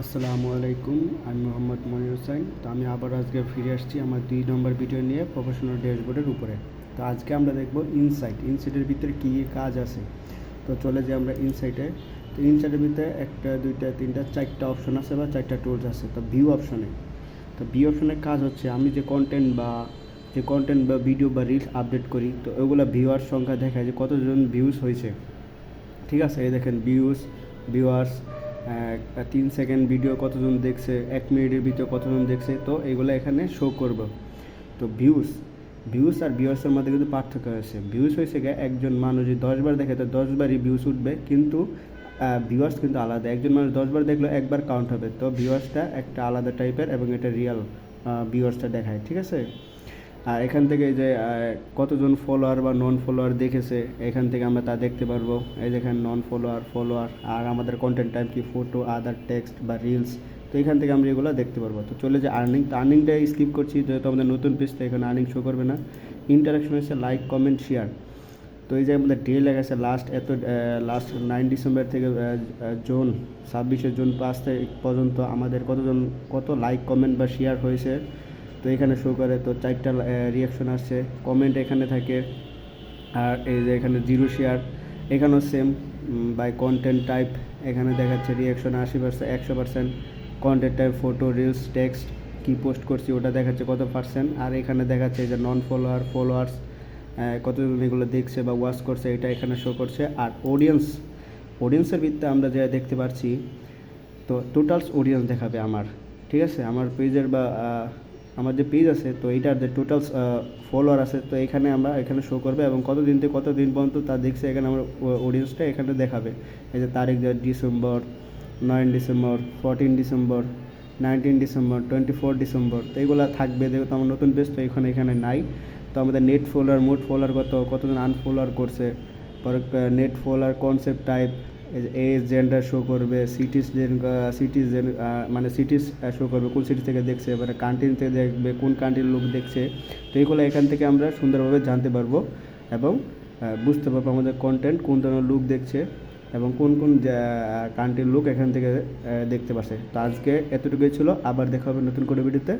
আসসালামু আলাইকুম, আমি মোহাম্মদ মনির হোসেন। তো আমি আবার আজকে ফিরে আসছি আমার 2 নম্বর ভিডিও নিয়ে প্রফেশনাল ড্যাশবোর্ডের উপরে। তো আজকে আমরা দেখব ইনসাইটের ভিতরে কী কী কাজ আছে। তো চলে যাই আমরা ইনসাইটে। তো ইনসাইটের ভিতরে একটা দুইটা তিনটা চারটা অপশন আছে বা চারটা টুলস আছে। তো ভিউ অপশনে, কাজ হচ্ছে আমি যে কন্টেন্ট বা ভিডিও বা রিলস আপডেট করি, তো ওগুলো ভিউয়ার সংখ্যা দেখায় যে কতজন ভিউজ হয়েছে। ঠিক আছে, এই দেখেন ভিউয়ার্স 3 সেকেন্ড ভিডিও কতজন দেখছে, 1 মিনিটের ভিডিও কতজন দেখছে, তো এগুলো এখানে শো করব। তো ভিউজ আর ভিউয়ার্সের মধ্যে কিন্তু পার্থক্য আছে। ভিউজ হয়েছে গিয়ে একজন মানুষ যদি 10 বার দেখে তো 10 বারই ভিউজ উঠবে, কিন্তু ভিউয়ার্স কিন্তু আলাদা। একজন মানুষ 10 বার দেখলে একবার কাউন্ট হবে। তো ভিউয়ার্সটা একটা আলাদা টাইপের এবং এটা রিয়াল ভিউয়ার্সটা দেখায়। ঠিক আছে, আর এখান থেকে যে কতজন ফলোয়ার বা নন ফলোয়ার দেখেছে, এখান থেকে আমরা তা দেখতে পারবো। এই দেখেন নন ফলোয়ার, আর আমাদের কন্টেন্ট টাইপ কি ফটো, আদার টেক্সট বা রিলস। তো এখান থেকে আমরা এগুলো দেখতে পারবো। তো চলে যে আর্নিং, তো আর্নিংটা স্কিপ করছি যেহেতু আমাদের নতুন পেজ, তো এখানে আর্নিং শো করবে না। ইন্টারাকশন হচ্ছে লাইক, কমেন্ট, শেয়ার। তো এই যে আমাদের ডে লেগেছে লাস্ট 9 ডিসেম্বর থেকে জুন 26 জুন 5 তারিখ পর্যন্ত আমাদের কত লাইক, কমেন্ট বা শেয়ার হয়েছে, তো এখানে শো করে। তো 4টা রিয়াকশন আসছে, কমেন্ট এখানে থাকে। আর এই যে এখানে 0 শেয়ার, এখানেও সেম। বাই কন্টেন্ট টাইপ এখানে দেখাচ্ছে reaction 80%, 100%। Content type photo, reels, text, কী পোস্ট করছি ওটা দেখাচ্ছে কত পার্সেন্ট। আর এখানে দেখাচ্ছে যে নন ফলোয়ার্স কতজন এগুলো দেখছে বা ওয়াচ করছে, এটা এখানে শো করছে। আর অডিয়েন্সের ভিত্তিতে আমরা যা দেখতে পাচ্ছি, তো টোটালস অডিয়েন্স দেখাবে আমার। ঠিক আছে, আমার পেজের বা আমার যে পেজ আছে, তো এইটার যে টোটালস ফলোয়ার আছে, তো এখানে শো করবে এবং কতদিন থেকে কতদিন পর্যন্ত তা দেখছে, এখানে আমার অডিয়েন্সটা এখানে দেখাবে। এই যে তারিখ, December, 9 December, 14 December, 19 December, 24 December. তো এইগুলো থাকবে যেহেতু আমার নতুন পেজ, তো এখানে নাই। তো আমাদের মোট ফলোয়ার কতজন আনফলোয়ার করছে, পরে net follower, concept type, age, gender show করবে, সিটিজেন মানে সিটিস শো করবে, কোন সিটি থেকে দেখছে, এবারে কান্ট্রি থেকে দেখবে কোন কান্ট্রির লোক দেখছে। তো এইগুলো এখান থেকে আমরা সুন্দরভাবে জানতে পারবো এবং বুঝতে পারবো আমাদের কন্টেন্ট কোন ধরনের লোক দেখছে এবং কোন কোন কান্ট্রির লোক এখান থেকে দেখতে পাচ্ছে। তো আজকে এতটুকুই ছিল, আবার দেখা হবে নতুন করে ভিডিওতে।